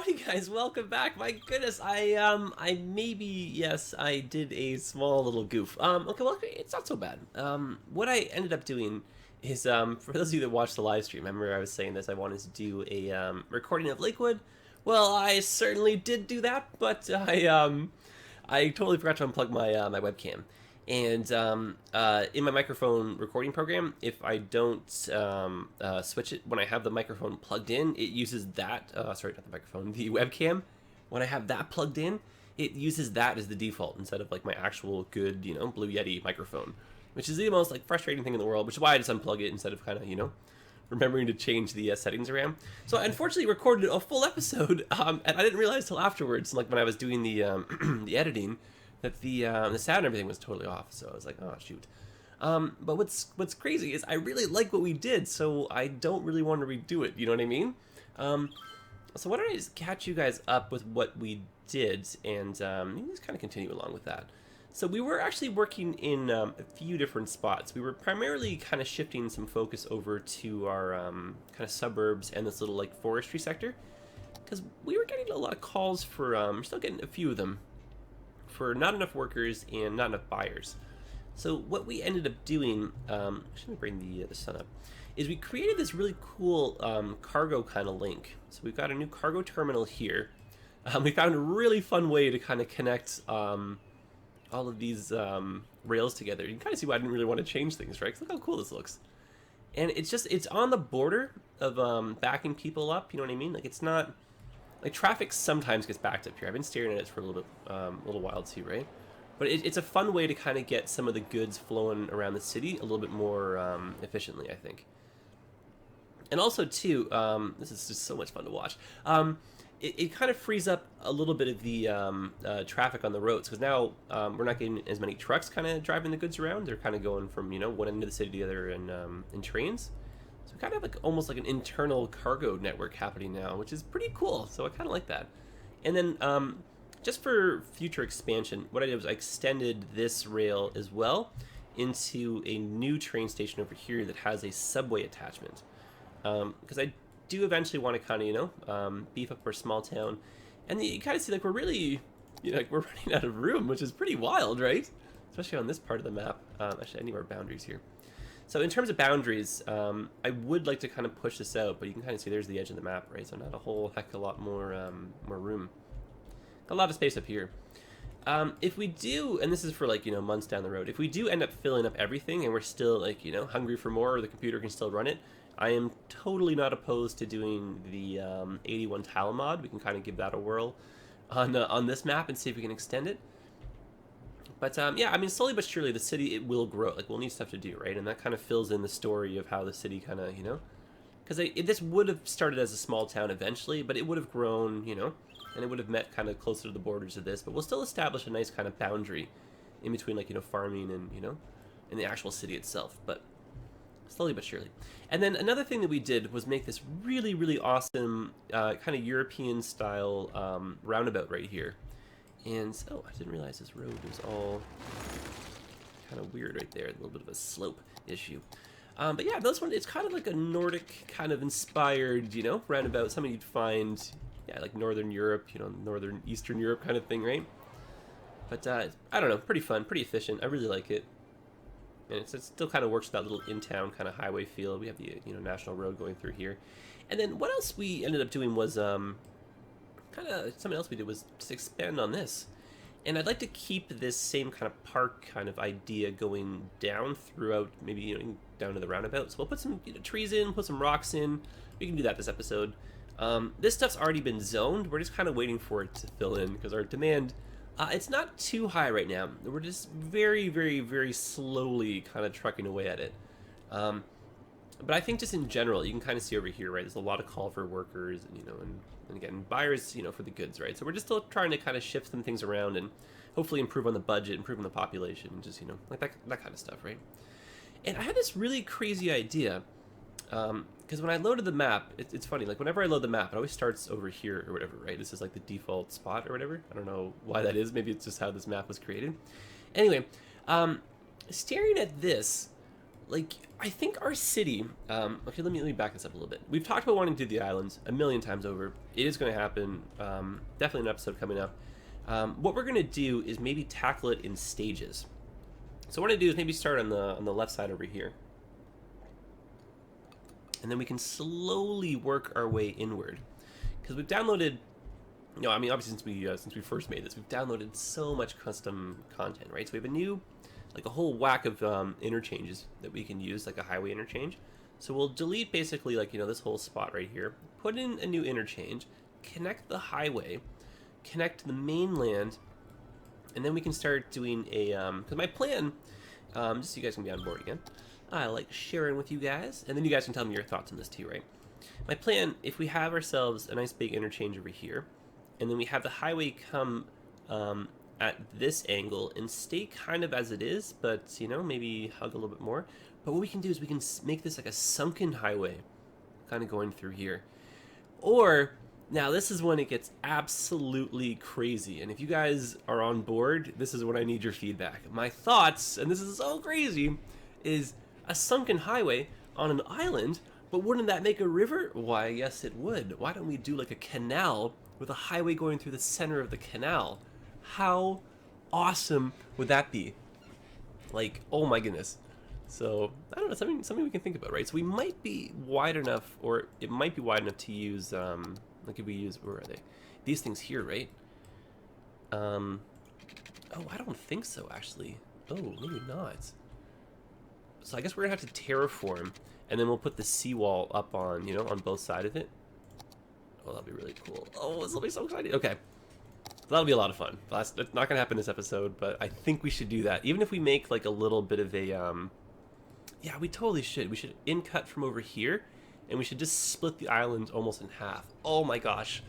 Howdy guys, welcome back. My goodness, I maybe, yes, I did a small little goof. Okay, well, it's not so bad. What I ended up doing is, for those of you that watched the live stream, I remember I was saying this, I wanted to do a, recording of Lakewood. Well, I certainly did do that, but I totally forgot to unplug my, my webcam. And in my microphone recording program, if I don't switch it when I have the microphone plugged in, it uses that, sorry, not the microphone, the webcam. When I have that plugged in, it uses that as the default instead of like my actual good, you know, Blue Yeti microphone, which is the most like frustrating thing in the world, which is why I just unplug it instead of kind of, you know, remembering to change the settings around. So I unfortunately recorded a full episode, and I didn't realize till afterwards, like when I was doing the the editing, that the sound and everything was totally off. So I was like, oh shoot. But what's crazy is I really like what we did, so I don't really want to redo it. You know what I mean? So why don't I just catch you guys up with what we did, and you can just kind of continue along with that. So we were actually working in a few different spots. We were primarily kind of shifting some focus over to our kind of suburbs and this little like forestry sector, because we were getting a lot of calls for, we're still getting a few of them, for not enough workers and not enough buyers. So what we ended up doing, actually let me bring the sun up, is we created this really cool cargo kind of link. So we've got a new cargo terminal here. We found a really fun way to kind of connect all of these rails together. You can kind of see why I didn't really want to change things, right? 'Cause look how cool this looks. And it's on the border of backing people up, you know what I mean? Like, it's not, like, traffic sometimes gets backed up here. I've been staring at it for a little while too, right? But it's a fun way to kind of get some of the goods flowing around the city a little bit more efficiently, I think. And also too, this is just so much fun to watch. It kind of frees up a little bit of the traffic on the roads, because now we're not getting as many trucks kind of driving the goods around. They're kind of going from, you know, one end of the city to the other in trains. So we kind of have like almost like an internal cargo network happening now, which is pretty cool. So I kind of like that. And then just for future expansion, what I did was I extended this rail as well into a new train station over here that has a subway attachment. Because I do eventually want to kind of, you know, beef up our small town. And you kind of see like we're really, you know, like we're running out of room, which is pretty wild, right? Especially on this part of the map. Actually, I need our boundaries here. So in terms of boundaries, I would like to kind of push this out, but you can kind of see there's the edge of the map, right? So not a whole heck of a lot more room. A lot of space up here. If we do, and this is for like, you know, months down the road, if we do end up filling up everything and we're still like, you know, hungry for more, or the computer can still run it, I am totally not opposed to doing the 81 tile mod. We can kind of give that a whirl on this map and see if we can extend it. But yeah, I mean, slowly but surely the city, it will grow. Like, we'll need stuff to do, right? And that kind of fills in the story of how the city kind of, you know, because this would have started as a small town eventually, but it would have grown, you know, and it would have met kind of closer to the borders of this. But we'll still establish a nice kind of boundary in between, like, you know, farming and, you know, and the actual city itself. But slowly but surely. And then another thing that we did was make this really, really awesome kind of European style roundabout right here. And oh, I didn't realize this road was all kind of weird right there. A little bit of a slope issue. But yeah, this one, it's kind of like a Nordic kind of inspired, you know, roundabout. Something you'd find, yeah, like Northern Europe, you know, Northern Eastern Europe kind of thing, right? But I don't know, pretty fun, pretty efficient. I really like it. And it still kind of works with that little in-town kind of highway feel. We have the, you know, national road going through here. And then what else we ended up doing was kind of something else we did was just expand on this. And I'd like to keep this same kind of park kind of idea going down throughout, maybe, you know, down to the roundabout. So we'll put some, you know, trees in, put some rocks in. We can do that this episode. This stuff's already been zoned. We're just kind of waiting for it to fill in because our demand, it's not too high right now. We're just very, very, very slowly kind of trucking away at it. But I think just in general, you can kind of see over here, right? There's a lot of call for workers, and, you know, and again, buyers, you know, for the goods, right? So we're just still trying to kind of shift some things around and hopefully improve on the budget, improve on the population, and just, you know, like that kind of stuff, right? And I had this really crazy idea, because when I loaded the map, it's funny, like whenever I load the map, it always starts over here or whatever, right? This is like the default spot or whatever. I don't know why that is. Maybe it's just how this map was created. Anyway, staring at this, like, I think our city, okay, let me back this up a little bit. We've talked about wanting to do the islands a million times over. It is going to happen, definitely an episode coming up. What we're going to do is maybe tackle it in stages. So what I do is maybe start on the left side over here. And then we can slowly work our way inward. Because we've downloaded, you know, I mean, obviously since we first made this, we've downloaded so much custom content, right? So we have a new, like a whole whack of interchanges that we can use, like a highway interchange. So we'll delete basically, like, you know, this whole spot right here, put in a new interchange, connect the highway, connect the mainland, and then we can start doing a, because my plan, just so you guys can be on board again, I like sharing with you guys, and then you guys can tell me your thoughts on this too, right? My plan, if we have ourselves a nice big interchange over here, and then we have the highway come at this angle and stay kind of as it is, but, you know, maybe hug a little bit more. But what we can do is we can make this like a sunken highway kind of going through here. Or, now this is when it gets absolutely crazy, and if you guys are on board, this is when I need your feedback. My thoughts, and this is so crazy, is a sunken highway on an island, but wouldn't that make a river? Why, yes it would. Why don't we do like a canal with a highway going through the center of the canal? How awesome would that be? Like, oh my goodness. So, I don't know, something we can think about, right? So we might be wide enough, or it might be wide enough to use, like if we use, where are they? These things here, right? Oh, I don't think so, actually. Oh, maybe not. So I guess we're gonna have to terraform, and then we'll put the seawall up on, you know, on both sides of it. Oh, that'll be really cool. Oh, this will be so exciting. Okay. That'll be a lot of fun. That's not gonna happen this episode, but I think we should do that. Even if we make like a little bit of a, yeah, we totally should. We should in-cut from over here, and we should just split the island almost in half. Oh my gosh.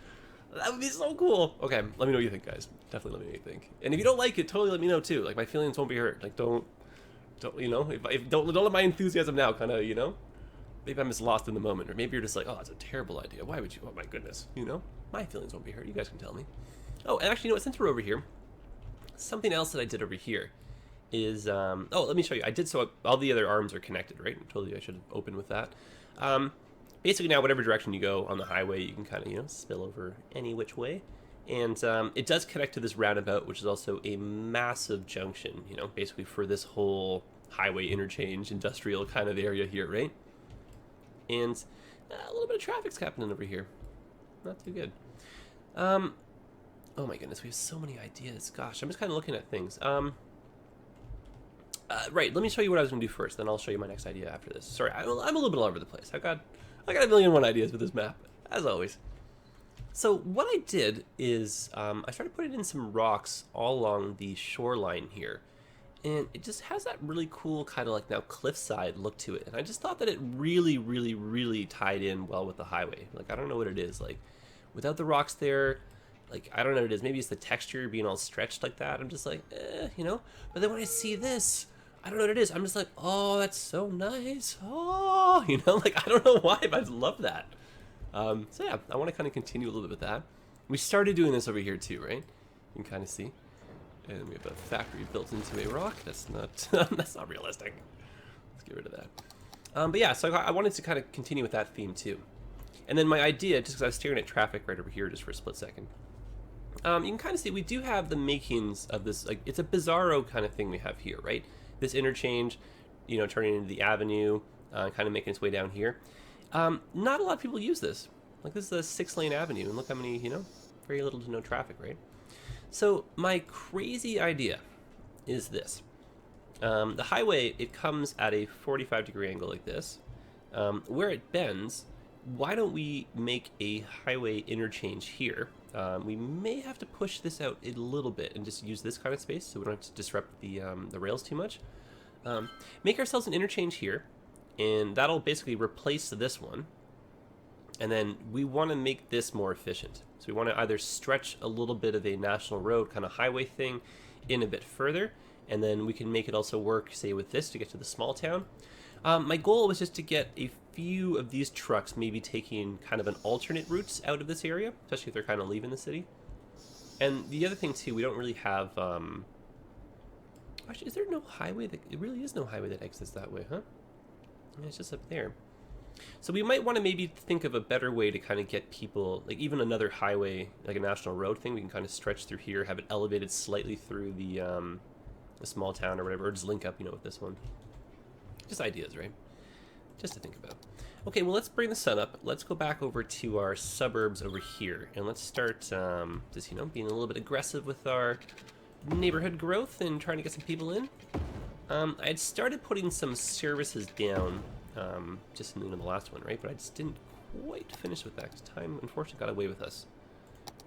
That would be so cool. Okay, let me know what you think, guys. Definitely let me know what you think. And if you don't like it, totally let me know too. Like, my feelings won't be hurt. Like, don't you know, don't let my enthusiasm now kind of, you know, maybe I'm just lost in the moment, or maybe you're just like, oh, that's a terrible idea. Why would you? Oh my goodness, you know, my feelings won't be hurt. You guys can tell me. Oh, and actually, you know what? Since we're over here, something else that I did over here is, oh, let me show you. I did so all the other arms are connected, right? I told you I should have opened with that. Basically, now whatever direction you go on the highway, you can kind of, you know, spill over any which way. And it does connect to this roundabout, which is also a massive junction, you know, basically for this whole highway interchange, industrial kind of area here, right? And a little bit of traffic's happening over here. Not too good. Oh my goodness, we have so many ideas. Gosh, I'm just kind of looking at things. Right, let me show you what I was going to do first, then I'll show you my next idea after this. Sorry, I'm a little bit all over the place. I got a million and one ideas with this map, as always. So what I did is I started putting in some rocks all along the shoreline here, and it just has that really cool kind of like now cliffside look to it. And I just thought that it really, really, really tied in well with the highway. Like, I don't know what it is. Like, without the rocks there, like, I don't know what it is. Maybe it's the texture being all stretched like that. I'm just like, you know. But then when I see this, I don't know what it is. I'm just like, oh, that's so nice. Oh, you know, like, I don't know why, but I just love that. So yeah, I want to kind of continue a little bit with that. We started doing this over here too, right? You can kind of see. And we have a factory built into a rock. That's not that's not realistic. Let's get rid of that. But yeah, so I wanted to kind of continue with that theme too. And then my idea, just because I was staring at traffic right over here just for a split second, you can kind of see we do have the makings of this. Like, it's a bizarro kind of thing we have here, right? This interchange, you know, turning into the avenue, kind of making its way down here. Not a lot of people use this. Like, this is a 6-lane avenue, and look how many, you know, very little to no traffic, right? So my crazy idea is this. The highway, it comes at a 45-degree angle like this. Where it bends, why don't we make a highway interchange here? We may have to push this out a little bit and just use this kind of space so we don't have to disrupt the rails too much. Make ourselves an interchange here, and that'll basically replace this one. And then we want to make this more efficient. So we want to either stretch a little bit of a national road kind of highway thing in a bit further, and then we can make it also work, say, with this to get to the small town. My goal was just to get a few of these trucks maybe taking kind of an alternate routes out of this area, especially if they're kind of leaving the city. And the other thing too, we don't really have actually, is there no highway that, it really is no highway that exits that way, huh? Yeah, it's just up there. So we might want to maybe think of a better way to kind of get people, like even another highway, like a national road thing. We can kind of stretch through here, have it elevated slightly through the small town or whatever, or just link up, you know, with this one. Just ideas, right? Just to think about. Okay, well, let's bring the sun up. Let's go back over to our suburbs over here, and let's start just, you know, being a little bit aggressive with our neighborhood growth and trying to get some people in. I had started putting some services down just in the last one, right? But I just didn't quite finish with that because time, unfortunately, got away with us.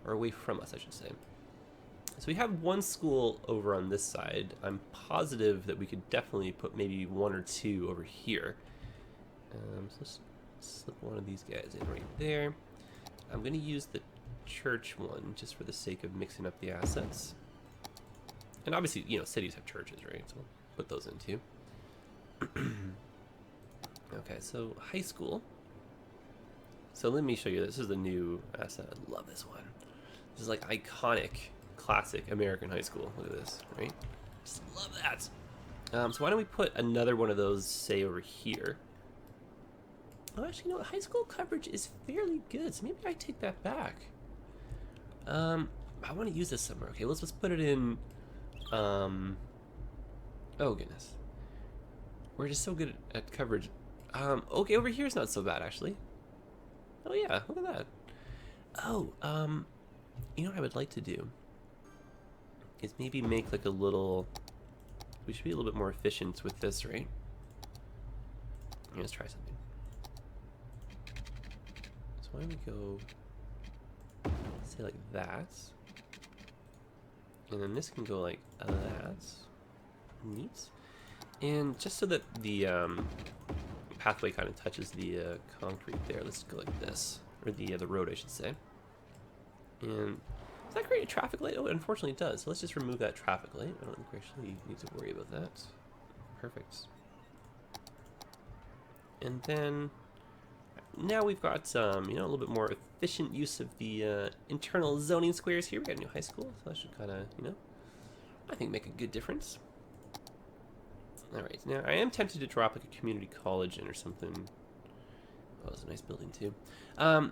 Or away from us, I should say. So we have one school over on this side. I'm positive that we could definitely put maybe one or two over here. So let's slip one of these guys in right there. I'm going to use the church one just for the sake of mixing up the assets. And obviously, you know, cities have churches, right? So we'll put those in too. Okay, so high school. So let me show you. This is the new asset. I love this one. This is like iconic, classic American high school. Look at this, right? Just love that. So why don't we put another one of those, say, over here? Oh, actually, no. High school coverage is fairly good, so maybe I take that back. I want to use this somewhere. Okay, let's put it in. Oh goodness, we're just so good at coverage. Okay, over here is not so bad actually. Oh yeah, look at that. Oh, you know what I would like to do is maybe make like a little. We should be a little bit more efficient with this, right? Let's try something. So why don't we go say like that, and then this can go like that. Neat. And just so that the pathway kind of touches the concrete there, let's go like this, or the road, I should say. And does that create a traffic light? Oh, unfortunately it does. So let's just remove that traffic light. I don't think we actually need to worry about that. Perfect. And then now we've got you know, a little bit more efficient use of the internal zoning squares here. We got a new high school, so that should kind of, you know, I think make a good difference. Alright, now I am tempted to drop like a community college in or something. Oh, that's a nice building too.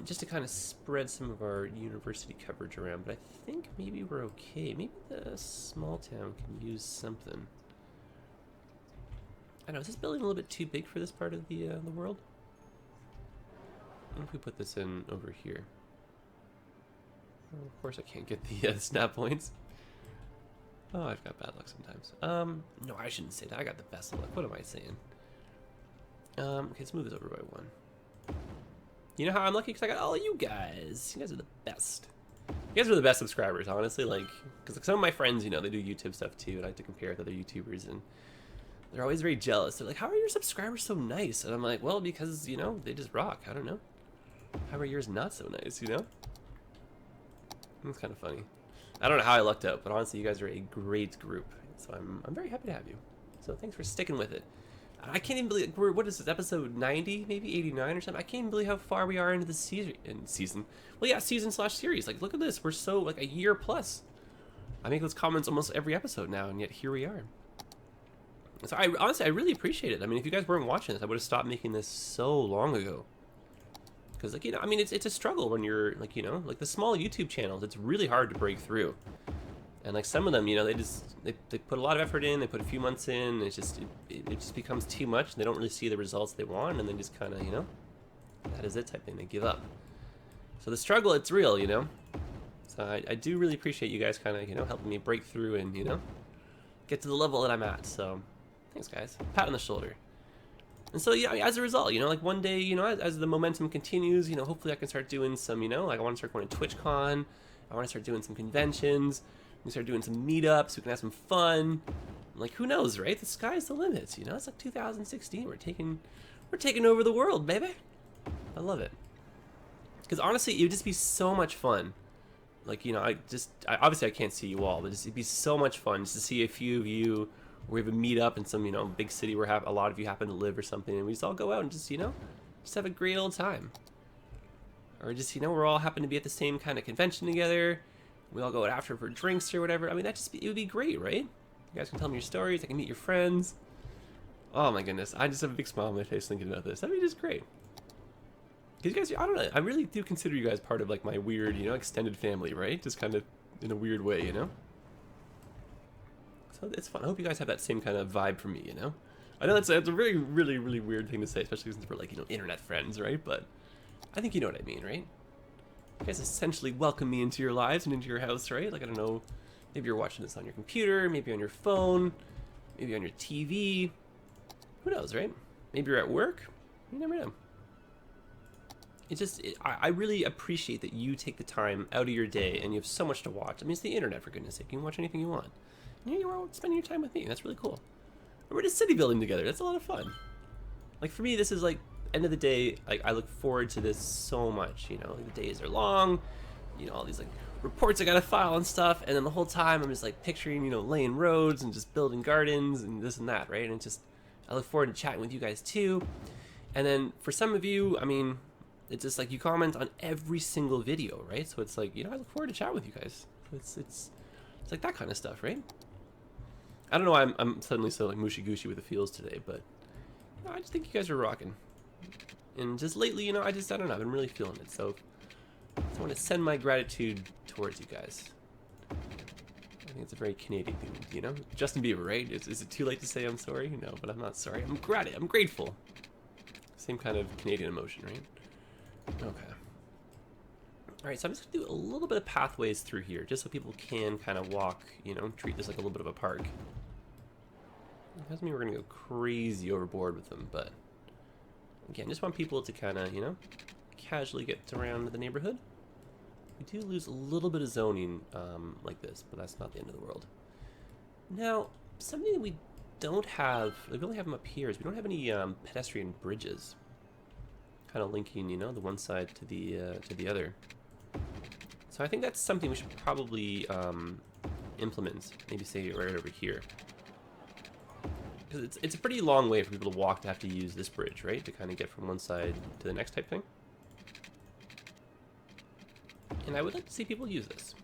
Just to kind of spread some of our university coverage around, but I think maybe we're okay. Maybe the small town can use something. I don't know, is this building a little bit too big for this part of the world? What if we put this in over here? Well, of course I can't get the snap points. Oh, I've got bad luck sometimes. No, I shouldn't say that. I got the best of luck. What am I saying? Okay, let's move this over by one. You know how I'm lucky? Because I got all of you guys. You guys are the best. You guys are the best subscribers, honestly. Like, because like, some of my friends, you know, they do YouTube stuff too, and I like to compare with other YouTubers, and they're always very jealous. They're like, how are your subscribers so nice? And I'm like, well, because, you know, they just rock. I don't know. How are yours not so nice, you know? It's kind of funny. I don't know how I lucked out, but honestly, you guys are a great group, so I'm very happy to have you. So thanks for sticking with it. I can't even believe what is this, episode 90, maybe 89 or something. I can't even believe how far we are into the season. Well, yeah, season/series. Like, look at this. We're so like a year plus. I make those comments almost every episode now, and yet here we are. So honestly, I really appreciate it. I mean, if you guys weren't watching this, I would have stopped making this so long ago. Because, like, you know, I mean, it's a struggle when you're, like, you know, like the small YouTube channels, it's really hard to break through. And, like, some of them, you know, they put a lot of effort in, they put a few months in, and it just becomes too much, and they don't really see the results they want, and then just kind of, you know, that is it type thing, they give up. So the struggle, it's real, you know. So I do really appreciate you guys kind of, you know, helping me break through and, you know, get to the level that I'm at. So thanks, guys. Pat on the shoulder. And so, yeah, as a result, you know, like one day, you know, as the momentum continues, you know, hopefully I can start doing some, you know, like I want to start going to TwitchCon. I want to start doing some conventions. We can start doing some meetups. We can have some fun. Like, who knows, right? The sky's the limit, you know? It's like 2016. We're taking over the world, baby. I love it. Because honestly, it would just be so much fun. Like, you know, obviously I can't see you all, but it'd be so much fun just to see a few of you. We have a meetup in some, you know, big city where a lot of you happen to live or something, and we just all go out and just, you know, just have a great old time. Or just, you know, we're all happen to be at the same kind of convention together. We all go out after for drinks or whatever. I mean, it would be great, right? You guys can tell me your stories. I can meet your friends. Oh my goodness, I just have a big smile on my face thinking about this. That'd be just great. Because you guys, I don't know, I really do consider you guys part of like my weird, you know, extended family, right? Just kind of in a weird way, you know? So it's fun. I hope you guys have that same kind of vibe from me, you know? I know it's a really, really, really weird thing to say, especially since we're like, you know, internet friends, right? But I think you know what I mean, right? You guys essentially welcome me into your lives and into your house, right? Like, I don't know, maybe you're watching this on your computer, maybe on your phone, maybe on your TV. Who knows, right? Maybe you're at work. You never know. It's just, I really appreciate that you take the time out of your day and you have so much to watch. I mean, it's the internet, for goodness sake. You can watch anything you want. And here you are spending your time with me. That's really cool. And we're just city building together. That's a lot of fun. Like, for me, this is like, end of the day, like, I look forward to this so much, you know? Like, the days are long, you know, all these, like, reports I gotta file and stuff, and then the whole time I'm just, like, picturing, you know, laying roads and just building gardens and this and that, right? And it's just, I look forward to chatting with you guys, too. And then, for some of you, I mean, it's just, like, you comment on every single video, right? So it's like, you know, I look forward to chat with you guys. It's like that kind of stuff, right? I don't know why I'm suddenly so, like, mushy-gushy with the feels today, but you know, I just think you guys are rocking. And just lately, you know, I don't know, I've been really feeling it, so I just want to send my gratitude towards you guys. I think it's a very Canadian thing, you know? Justin Bieber, right? Is it too late to say I'm sorry? No, but I'm not sorry. I'm grateful. Same kind of Canadian emotion, right? Okay. Alright, so I'm just going to do a little bit of pathways through here, just so people can kind of walk, you know, treat this like a little bit of a park. It doesn't mean we're going to go crazy overboard with them, but again, just want people to kind of, you know, casually get around the neighborhood. We do lose a little bit of zoning like this, but that's not the end of the world. Now, something that we don't have, we only have them up here, is we don't have any pedestrian bridges. Kind of linking, you know, the one side to the other. So I think that's something we should probably implement. Maybe say right over here. Because it's a pretty long way for people to walk to have to use this bridge, right? To kind of get from one side to the next type thing. And I would like to see people use this.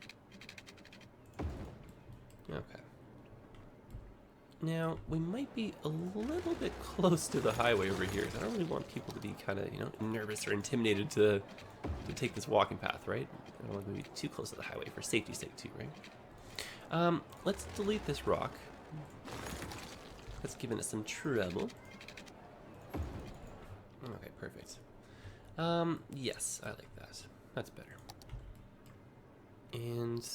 Okay. Now, we might be a little bit close to the highway over here. I don't really want people to be kind of, you know, nervous or intimidated to take this walking path, right? I don't want to be too close to the highway for safety's sake too, right? Let's delete this rock. That's giving us some trouble. Okay, perfect. Yes, I like that. That's better. And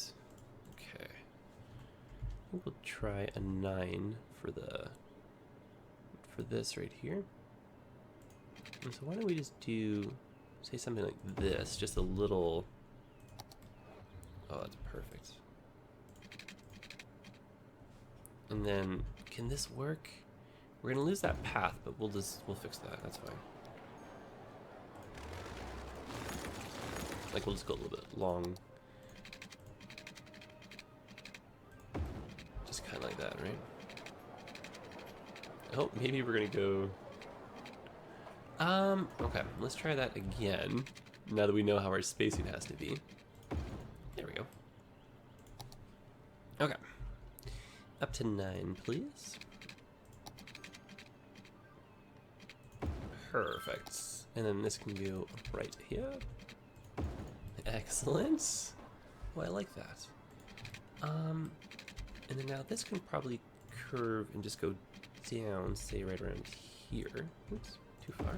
okay, I think we'll try a 9 for this right here. And so why don't we just do, say something like this, just a little. Oh, that's perfect. And then, can this work? We're gonna lose that path, but we'll fix that. That's fine. Like, we'll just go a little bit long. Just kind of like that, right? Oh, maybe we're gonna go. Okay, let's try that again. Now that we know how our spacing has to be. There we go. Okay. Up to 9, please. Perfect. And then this can go right here. Excellent. Oh, I like that. And then now this can probably curve and just go down, say right around here. Oops, too far.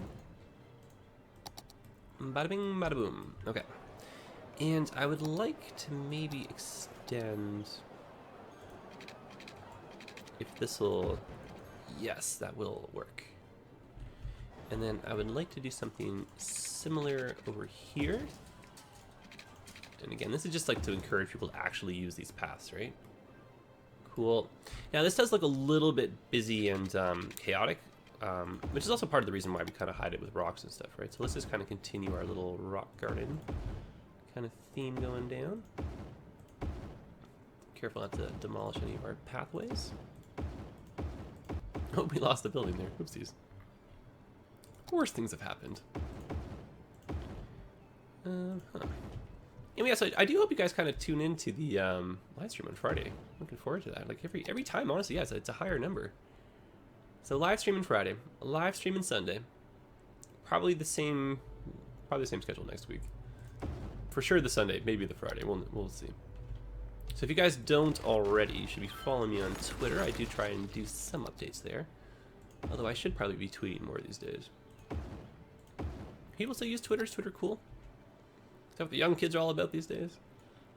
Bada bing, bada boom. Okay. And I would like to maybe extend. If this will. Yes, that will work. And then I would like to do something similar over here. And again, this is just like to encourage people to actually use these paths, right? Cool. Now this does look a little bit busy and chaotic, which is also part of the reason why we kind of hide it with rocks and stuff, right? So let's just kind of continue our little rock garden kind of theme going down. Careful not to demolish any of our pathways. Oh, we lost the building there. Oopsies. Worse things have happened. And yeah, so I do hope you guys kind of tune into the live stream on Friday. Looking forward to that. Like every time, honestly, yeah, it's a higher number. So live streaming Friday, live streaming Sunday. Probably the same schedule next week. For sure the Sunday, maybe the Friday. We'll see. So if you guys don't already, you should be following me on Twitter. I do try and do some updates there. Although I should probably be tweeting more these days. People still use Twitter? Is Twitter cool? Is that what the young kids are all about these days?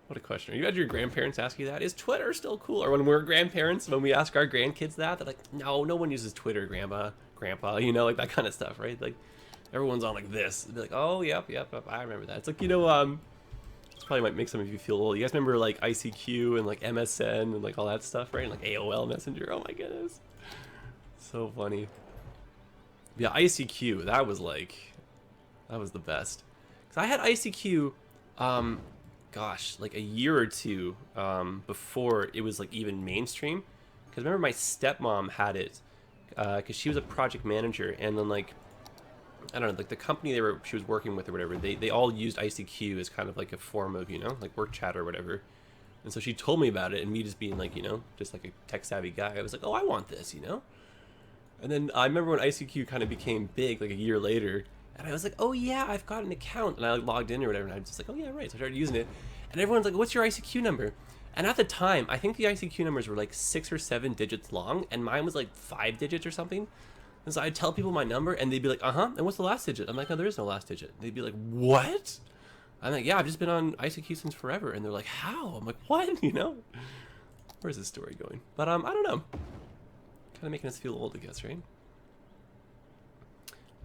What a question. Are you had your grandparents ask you that? Is Twitter still cool? Or when we're grandparents, when we ask our grandkids that, they're like, no one uses Twitter, grandpa, you know, like that kind of stuff, right? Like, everyone's on like this. They'd be like, oh, yep, I remember that. It's like, you know, this probably might make some of you feel old. You guys remember like ICQ and like MSN and like all that stuff, right? And like AOL Messenger. Oh my goodness. So funny. Yeah, ICQ, that was the best. Cause I had ICQ, gosh, like a year or two before it was like even mainstream. Cause remember my stepmom had it, cause she was a project manager, and then like, I don't know, like the company she was working with or whatever, they all used ICQ as kind of like a form of, you know, like work chat or whatever. And so she told me about it, and me just being like, you know, just like a tech savvy guy, I was like, oh, I want this, you know? And then I remember when ICQ kind of became big, like a year later, and I was like, oh yeah, I've got an account, and I like logged in or whatever, and I was just like, oh yeah, right. So I started using it, and everyone's like, what's your ICQ number? And at the time, I think the ICQ numbers were like 6 or 7 digits long, and mine was like 5 digits or something. And so I'd tell people my number, and they'd be like, uh-huh, and what's the last digit? I'm like, no, there is no last digit. They'd be like, what? I'm like, yeah, I've just been on ICQ since forever. And they're like, how? I'm like, what? You know? Where's this story going? But I don't know. Kind of making us feel old, I guess, right?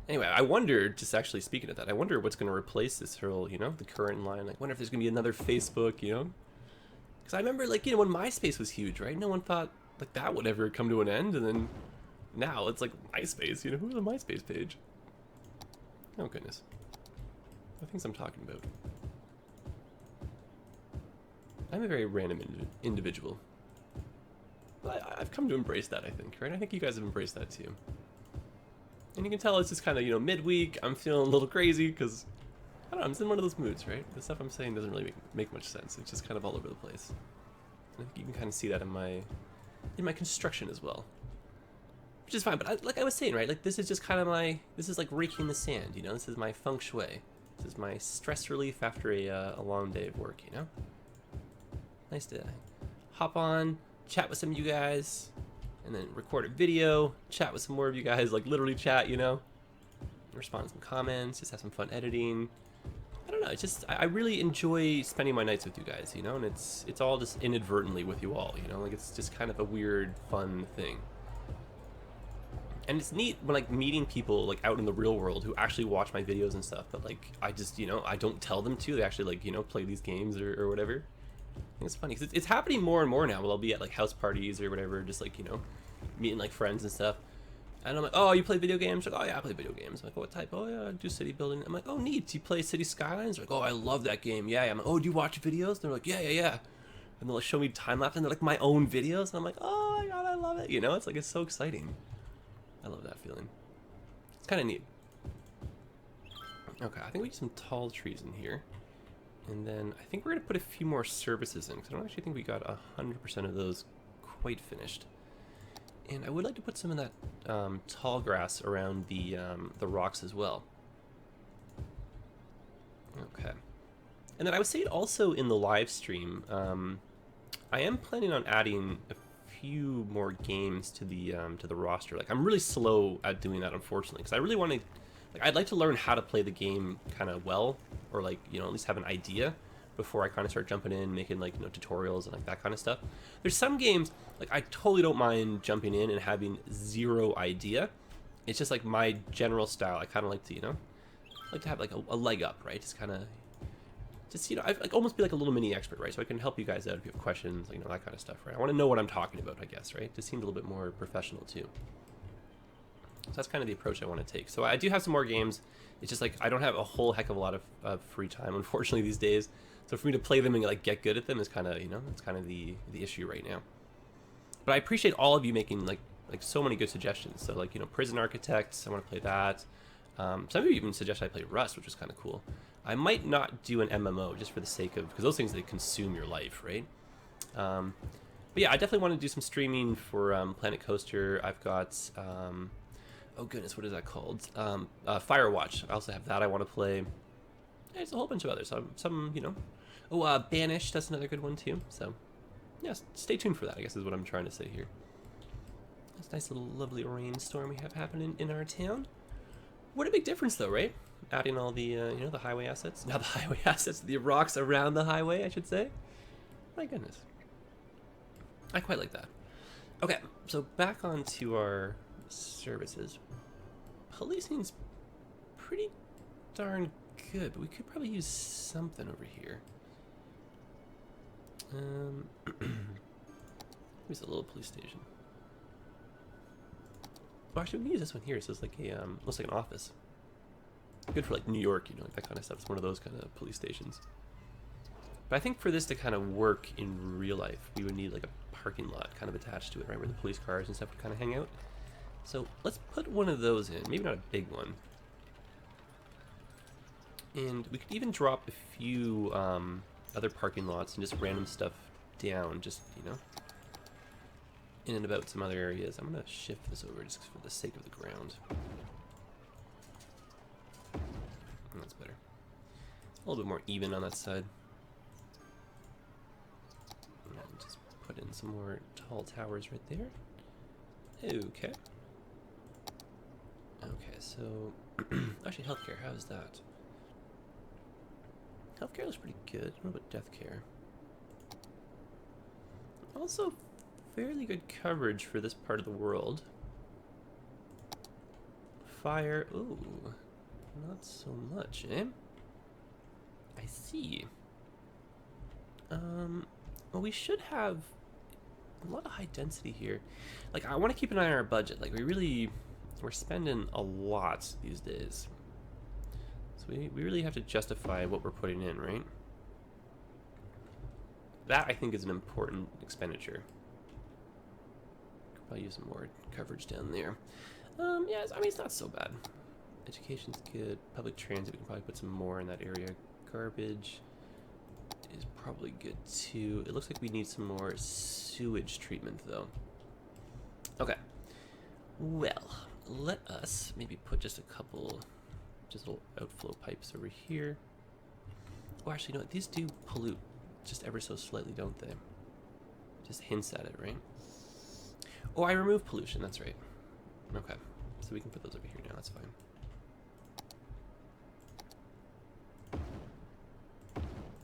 Anyway, I wonder, just actually speaking of that, I wonder what's going to replace this whole, you know, the current line. Like, I wonder if there's going to be another Facebook, you know? Because I remember, like, you know, when MySpace was huge, right? No one thought, like, that would ever come to an end, and then now it's like MySpace, you know? Who's the MySpace page? Oh, goodness. What things I'm talking about? I'm a very random individual. But I've come to embrace that, I think, right? I think you guys have embraced that, too. And you can tell it's just kind of, you know, midweek. I'm feeling a little crazy because, I don't know, I'm just in one of those moods, right? The stuff I'm saying doesn't really make much sense. It's just kind of all over the place. And I think you can kind of see that in my construction as well. Which is fine, but like I was saying, right? Like, this is just kind of this is like raking the sand, you know? This is my feng shui. This is my stress relief after a long day of work, you know? Nice to hop on, chat with some of you guys, and then record a video, chat with some more of you guys, like literally chat, you know? Respond to some comments, just have some fun editing. I don't know, it's just, I really enjoy spending my nights with you guys, you know? And it's all just inadvertently with you all, you know? Like, it's just kind of a weird, fun thing. And it's neat when, like, meeting people, like, out in the real world who actually watch my videos and stuff, but, like, I just, you know, I don't tell them to. They actually, like, you know, play these games or whatever. I think it's funny, because it's happening more and more now. Well, I'll be at, like, house parties or whatever, just, like, you know, meeting, like, friends and stuff. And I'm like, oh, you play video games? Like, oh, yeah, I play video games. I'm like, what type? Oh, yeah, I do city building. I'm like, oh, neat. Do you play City Skylines? They're like, oh, I love that game. Yeah. I'm like, oh, do you watch videos? They're like, yeah. And they'll, like, show me time-lapse, and they're, like, my own videos. And I'm like, oh, my God, I love it. You know, it's, like, it's so exciting. I love that feeling. It's kind of neat. Okay, I think we need some tall trees in here. And then I think we're going to put a few more services in, because I don't actually think we got 100% of those quite finished. And I would like to put some of that tall grass around the rocks as well. Okay. And then I would say also in the live stream, I am planning on adding a few more games to the roster. Like, I'm really slow at doing that, unfortunately, because I really want to, like, I'd like to learn how to play the game kind of well, or, like, you know, at least have an idea before I kind of start jumping in, making, like, you know, tutorials and, like, that kind of stuff. There's some games, like, I totally don't mind jumping in and having zero idea. It's just, like, my general style. I kind of like to, you know, like to have, like, a leg up, right? Just kind of, just, you know, I like almost be like a little mini expert, right? So I can help you guys out if you have questions, like, you know, that kind of stuff, right? I want to know what I'm talking about, I guess, right? Just seems a little bit more professional, too. So that's kind of the approach I want to take. So I do have some more games. It's just, like, I don't have a whole heck of a lot of free time, unfortunately, these days. So for me to play them and, like, get good at them is kind of, you know, it's kind of the issue right now. But I appreciate all of you making, like so many good suggestions. So, like, you know, Prison Architects, I want to play that. Some of you even suggest I play Rust, which is kind of cool. I might not do an MMO just for the sake of, because those things, they consume your life, right? But yeah, I definitely want to do some streaming for Planet Coaster. I've got, oh goodness, what is that called? Firewatch. I also have that I want to play. There's a whole bunch of others. Some, you know. Oh, Banished, that's another good one too. So, yeah, stay tuned for that, I guess is what I'm trying to say here. This nice little lovely rainstorm we have happening in our town. What a big difference though, right? Adding all the, you know, the highway assets. Not the highway assets, the rocks around the highway, I should say. My goodness. I quite like that. Okay, so back onto our services. Policing's pretty darn good, but we could probably use something over here. Here's a little police station. Well, actually, we can use this one here. So it's like a, looks like an office. Good for like New York, you know, like that kind of stuff. It's one of those kind of police stations. But I think for this to kind of work in real life, we would need like a parking lot kind of attached to it, right, where the police cars and stuff would kind of hang out. So let's put one of those in, maybe not a big one. And we could even drop a few other parking lots and just random stuff down, just, you know, in and about some other areas. I'm going to shift this over just for the sake of the ground. That's better. A little bit more even on that side. And just put in some more tall towers right there. Okay. Okay, so actually healthcare, how is that? Healthcare looks pretty good. What about death care? Also fairly good coverage for this part of the world. Fire, ooh, not so much, eh? I see. Well, we should have a lot of high density here. Like, I want to keep an eye on our budget. Like, we're spending a lot these days. So we really have to justify what we're putting in, right? That, I think, is an important expenditure. Could probably use some more coverage down there. Yeah, I mean, it's not so bad. Education's good. Public transit, we can probably put some more in that area. Garbage is probably good, too. It looks like we need some more sewage treatment, though. Okay. Well, let us maybe put just a couple, just little outflow pipes over here. Oh, actually, no, these do pollute just ever so slightly, don't they? Just hints at it, right? Oh, I removed pollution, that's right. Okay, so we can put those over here now, that's fine.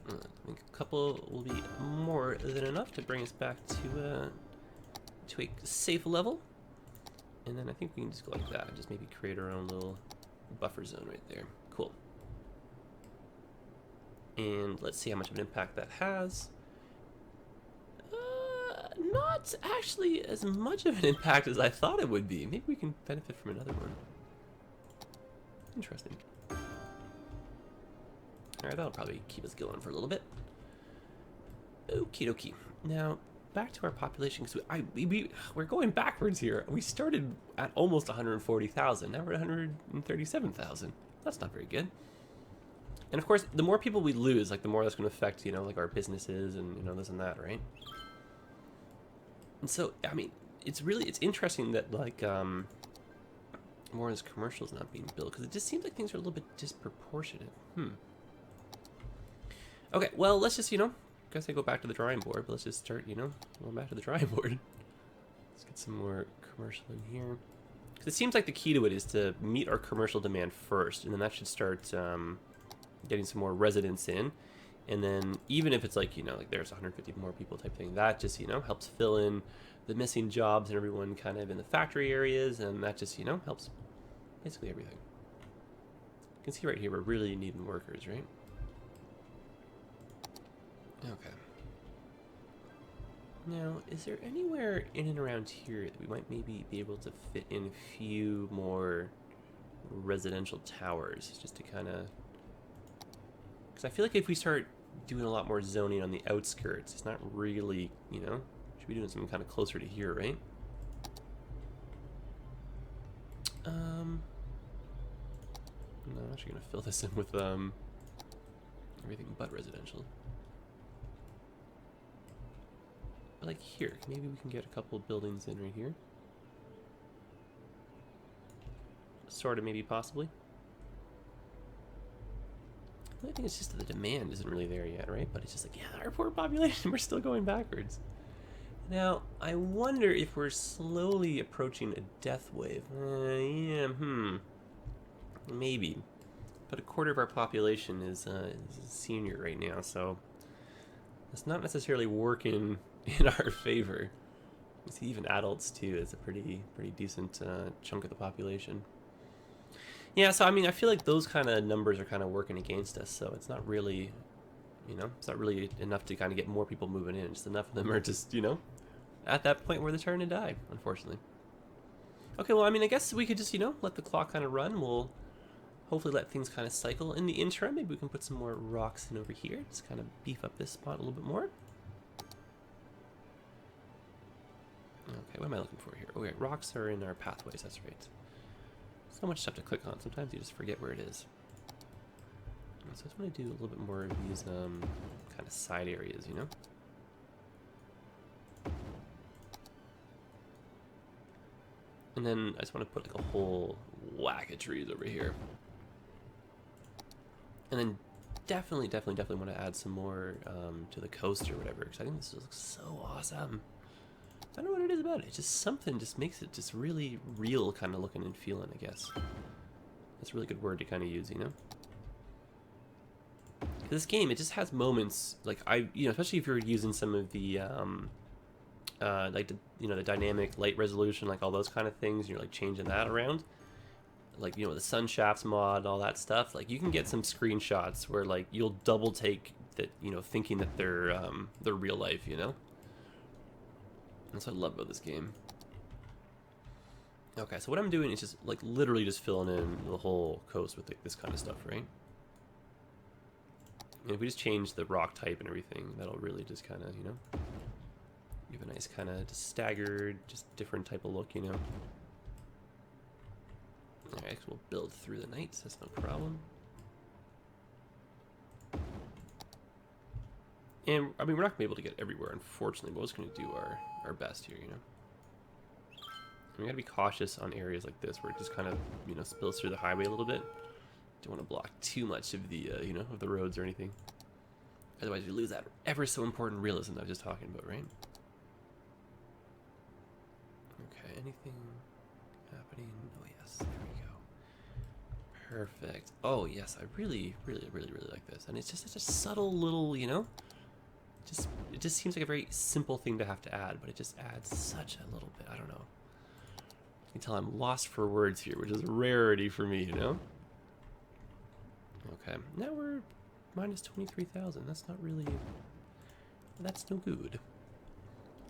I think a couple will be more than enough to bring us back to a safe level. And then I think we can just go like that and just maybe create our own little buffer zone right there. Cool. And let's see how much of an impact that has. Not actually as much of an impact as I thought it would be. Maybe we can benefit from another one. Interesting. Alright, that'll probably keep us going for a little bit. Okie dokie. Now, back to our population, because we're going backwards here. We started at almost 140,000. Now we're at 137,000. That's not very good. And of course, the more people we lose, like the more that's going to affect, you know, like our businesses and, you know, this and that, right? And so, I mean, it's interesting that, like, more of this commercial is not being built, because it just seems like things are a little bit disproportionate. Okay, well, let's just, you know, I guess I go back to the drawing board, but let's just start, you know, going back to the drawing board. Let's get some more commercial in here. Because it seems like the key to it is to meet our commercial demand first, and then that should start getting some more residents in. And then even if it's like, you know, like there's 150 more people type thing, that just, you know, helps fill in the missing jobs and everyone kind of in the factory areas, and that just, you know, helps basically everything. You can see right here we're really needing workers, right? Okay. Now, is there anywhere in and around here that we might maybe be able to fit in a few more residential towers, just to kind of... Because I feel like if we start doing a lot more zoning on the outskirts, it's not really, you know, should be doing something kind of closer to here, right? No, I'm actually going to fill this in with everything but residential. like here, maybe we can get a couple of buildings in right here. Sort of, maybe, possibly. I think it's just that the demand isn't really there yet, right? But it's just like, yeah, our poor population, we're still going backwards. Now, I wonder if we're slowly approaching a death wave. Yeah, maybe. But a quarter of our population is a senior right now, so it's not necessarily working in our favor. You see, even adults too is a pretty decent chunk of the population. Yeah, so I mean, I feel like those kind of numbers are kind of working against us. So it's not really, it's not really enough to kind of get more people moving in. Just enough of them are just, at that point where they're starting to die, unfortunately. Okay, well, I mean, I guess we could just, let the clock kind of run. We'll hopefully let things kind of cycle. In the interim, maybe we can put some more rocks in over here. Just kind of beef up this spot a little bit more. Okay, what am I looking for here? Oh, yeah, rocks are in our pathways, that's right. So much stuff to click on. Sometimes you just forget where it is. So I just want to do a little bit more of these kind of side areas, And then I just want to put like a whole whack of trees over here. And then definitely want to add some more to the coast or whatever, because I think this looks so awesome. I don't know what it is about it. It's just something just makes it just really real kind of looking and feeling, I guess. That's a really good word to kind of use, This game, it just has moments, like, especially if you're using some of the, the dynamic light resolution, like all those kind of things, and you're like changing that around. Like, the sun shafts mod, all that stuff. Like, you can get some screenshots where, like, you'll double take that, thinking that they're real life, That's what I love about this game. Okay, so what I'm doing is just, like, literally just filling in the whole coast with, like, this kind of stuff, right? And if we just change the rock type and everything, that'll really just kind of, give a nice kind of just staggered, just different type of look, Alright, so we'll build through the night, so that's no problem. And, I mean, we're not going to be able to get everywhere, unfortunately, but we're just going to do our best here, And we got to be cautious on areas like this where it just kind of, spills through the highway a little bit. Don't want to block too much of the, of the roads or anything. Otherwise, you lose that ever so important realism that I was just talking about, right? Okay, anything happening? Oh, yes, there we go. Perfect. Oh, yes, I really like this. And it's just such a subtle little, it just seems like a very simple thing to have to add, but it just adds such a little bit. I don't know. You can tell I'm lost for words here, which is a rarity for me, Okay, now we're minus 23,000. That's not really... That's no good.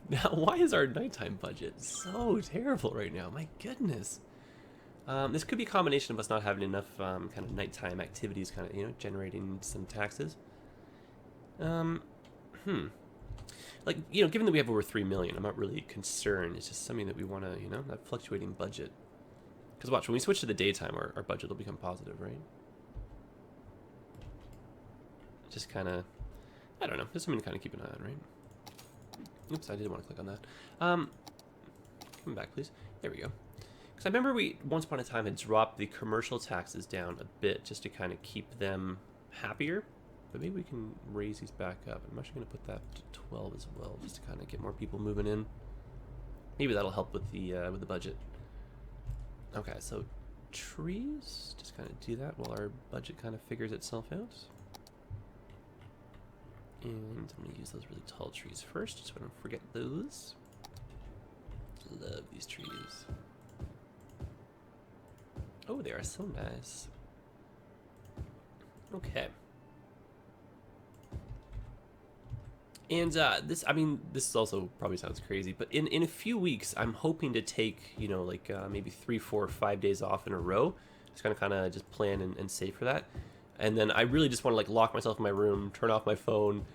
Now, why is our nighttime budget so terrible right now? My goodness. This could be a combination of us not having enough kind of nighttime activities, kind of, generating some taxes. Like, given that we have over 3 million, I'm not really concerned. It's just something that we want to, that fluctuating budget. Because watch, when we switch to the daytime, our budget will become positive, right? Just kind of, I don't know, just something to kind of keep an eye on, right? Oops, I didn't want to click on that. Come back, please. There we go. Because I remember we, once upon a time, had dropped the commercial taxes down a bit just to kind of keep them happier. But maybe we can raise these back up. I'm actually going to put that to 12 as well, just to kind of get more people moving in. Maybe that'll help with the budget. Okay, so trees, just kind of do that while our budget kind of figures itself out. And I'm going to use those really tall trees first, just so I don't forget those. Love these trees. Oh, they are so nice. Okay. And this, I mean, this also probably sounds crazy, but in a few weeks, I'm hoping to take, maybe 3, 4, 5 days off in a row. Just kind of just plan and save for that. And then I really just want to like lock myself in my room, turn off my phone,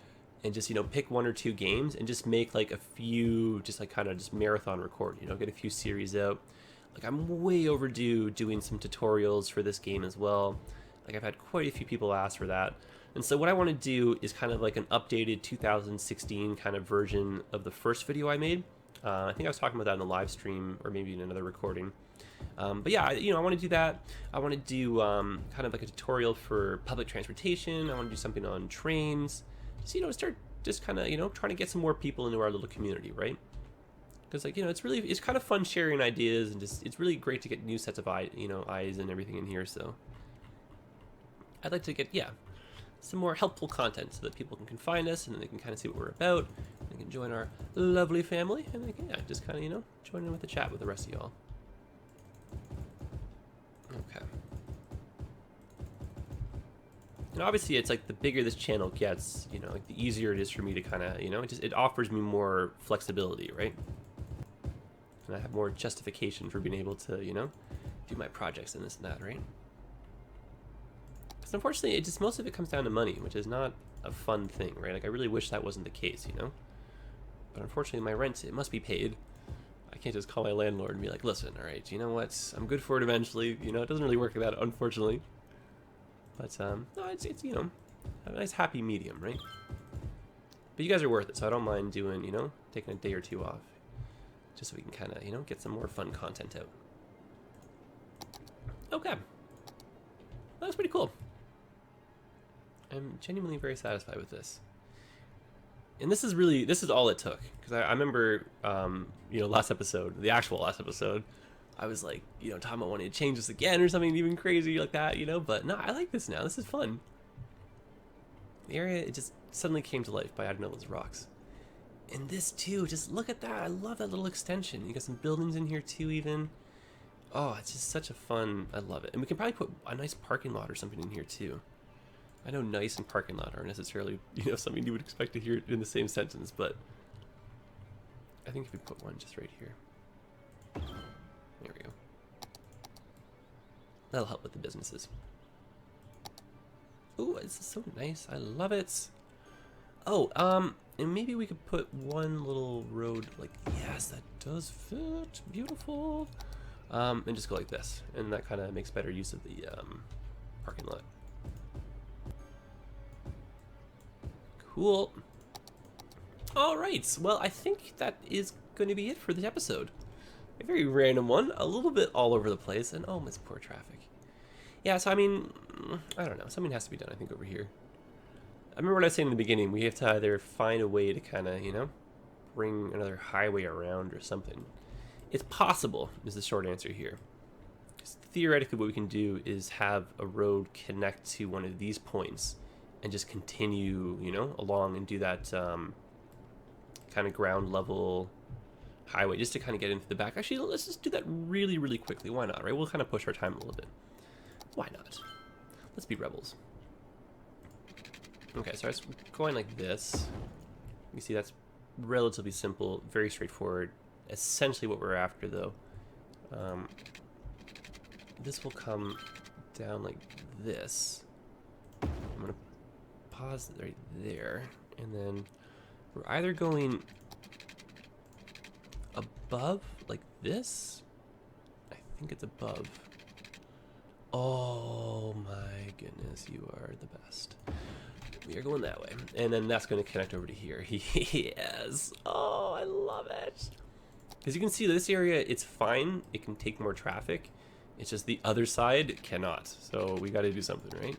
and just, pick 1 or 2 games and just make like a few, just like kind of just marathon record, get a few series out. Like I'm way overdue doing some tutorials for this game as well. Like, I've had quite a few people ask for that. And so what I want to do is kind of like an updated 2016 kind of version of the first video I made. I think I was talking about that in the live stream or maybe in another recording. But yeah, I want to do that. I want to do kind of like a tutorial for public transportation. I want to do something on trains. Just, start just kind of, trying to get some more people into our little community, right? Because, like, it's kind of fun sharing ideas, and just, it's really great to get new sets of eyes and everything in here. So I'd like to get, some more helpful content so that people can find us, and then they can kind of see what we're about. They can join our lovely family, and they can, just kind of, join in with the chat with the rest of y'all. Okay. And obviously, it's like the bigger this channel gets, like the easier it is for me to kind of, it offers me more flexibility, right? And I have more justification for being able to, do my projects and this and that, right? Because unfortunately, most of it comes down to money, which is not a fun thing, right? Like, I really wish that wasn't the case, But unfortunately, my rent, it must be paid. I can't just call my landlord and be like, listen, all right, you know what? I'm good for it eventually. It doesn't really work like that, unfortunately. But, no, it's a nice happy medium, right? But you guys are worth it, so I don't mind doing, taking a day or two off. Just so we can kind of, get some more fun content out. Okay. That was pretty cool. I'm genuinely very satisfied with this. And this is all it took. Because I remember, last episode, the actual last episode, I was like, talking about wanting to change this again or something even crazy like that, But no, I like this now. This is fun. The area, it just suddenly came to life by adding all those rocks. And this too, just look at that. I love that little extension. You got some buildings in here too even. Oh, it's just such a fun, I love it. And we can probably put a nice parking lot or something in here too. I know nice and parking lot aren't necessarily, something you would expect to hear in the same sentence, but I think if we put one just right here. There we go. That'll help with the businesses. Ooh, this is so nice. I love it. Oh, and maybe we could put one little road like, yes, that does fit. Beautiful. And just go like this. And that kind of makes better use of the parking lot. Cool. All right. Well, I think that is going to be it for this episode. A very random one, a little bit all over the place, and oh, it's poor traffic. Yeah, so I mean, I don't know. Something has to be done, I think, over here. I remember what I was saying in the beginning. We have to either find a way to kind of, bring another highway around or something. It's possible, is the short answer here. Theoretically, what we can do is have a road connect to one of these points and just continue, along and do that kind of ground level highway just to kind of get into the back. Actually, let's just do that really, really quickly. Why not, right? We'll kind of push our time a little bit. Why not? Let's be rebels. Okay, so I was going like this. You see, that's relatively simple, very straightforward. Essentially what we're after, though. This will come down like this. I'm going to pause right there. And then we're either going above like this. I think it's above. Oh my goodness, you are the best. We are going that way. And then that's going to connect over to here. Yes. Oh, I love it. As you can see, this area, it's fine. It can take more traffic. It's just the other side cannot. So we got to do something, right?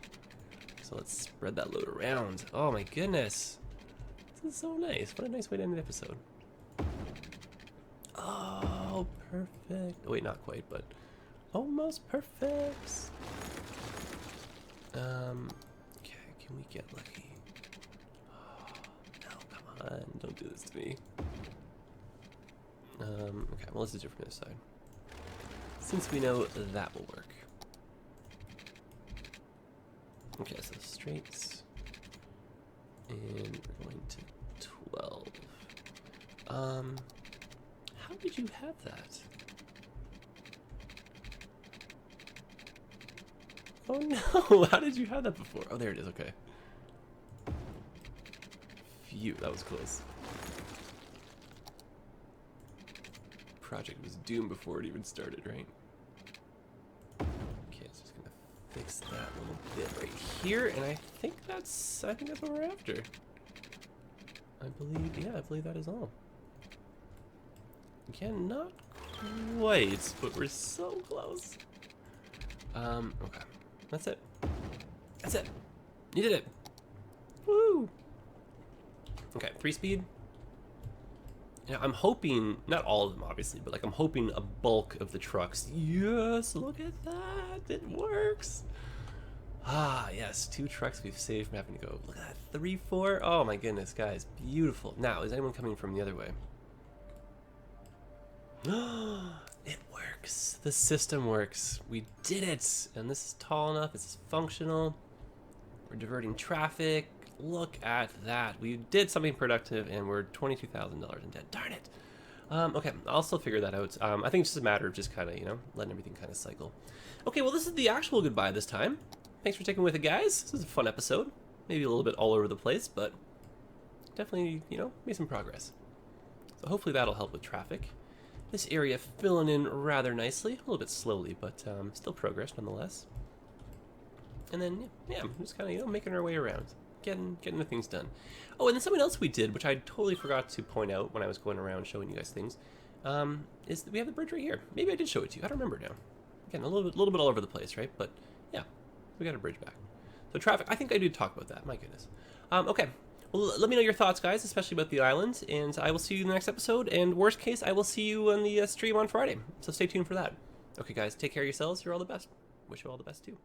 So let's spread that load around. Oh my goodness. This is so nice. What a nice way to end the episode. Oh, perfect. Oh, wait, not quite, but almost perfect. Okay, can we get lucky? Oh, no, come on. Don't do this to me. Okay, well, let's do it from this side. Since we know that will work. Okay, so straights. And we're going to 12. How did you have that? Oh no, how did you have that before? Oh, there it is, okay. Phew, that was close. Project was doomed before it even started, right? Okay, it's just gonna fix fix that little bit right here, and I think that's what we're after. I believe that is all. Again, not quite, but we're so close. Okay. That's it. That's it. You did it. Woo! Okay, 3-speed. Yeah, I'm hoping, not all of them obviously, but like I'm hoping a bulk of the trucks. Yes, look at that. It works. Ah, yes, 2 trucks we've saved from having to go. Look at that, 3, 4. Oh my goodness, guys, beautiful. Now, is anyone coming from the other way? It works. The system works. We did it. And this is tall enough. This is functional. We're diverting traffic. Look at that. We did something productive, and we're $22,000 in debt. Darn it. Okay, I'll still figure that out. I think it's just a matter of just kind of, you know, letting everything kind of cycle. Okay, well, this is the actual goodbye this time. Thanks for sticking with it, guys. This was a fun episode. Maybe a little bit all over the place, but definitely, you know, made some progress. So hopefully that'll help with traffic. This area filling in rather nicely. A little bit slowly, but still progress nonetheless. And then, yeah, just kind of, you know, making our way around. Getting the things done. Oh, and then something else we did, which I totally forgot to point out when I was going around showing you guys things, is that we have the bridge right here. Maybe I did show it to you. I don't remember now. Again, a little bit all over the place, right? But yeah, we got a bridge back. So traffic, I think I did talk about that. My goodness. Okay. Well, let me know your thoughts, guys, especially about the island, and I will see you in the next episode, and worst case, I will see you on the stream on Friday, so stay tuned for that. Okay, guys, take care of yourselves. You're all the best. Wish you all the best, too.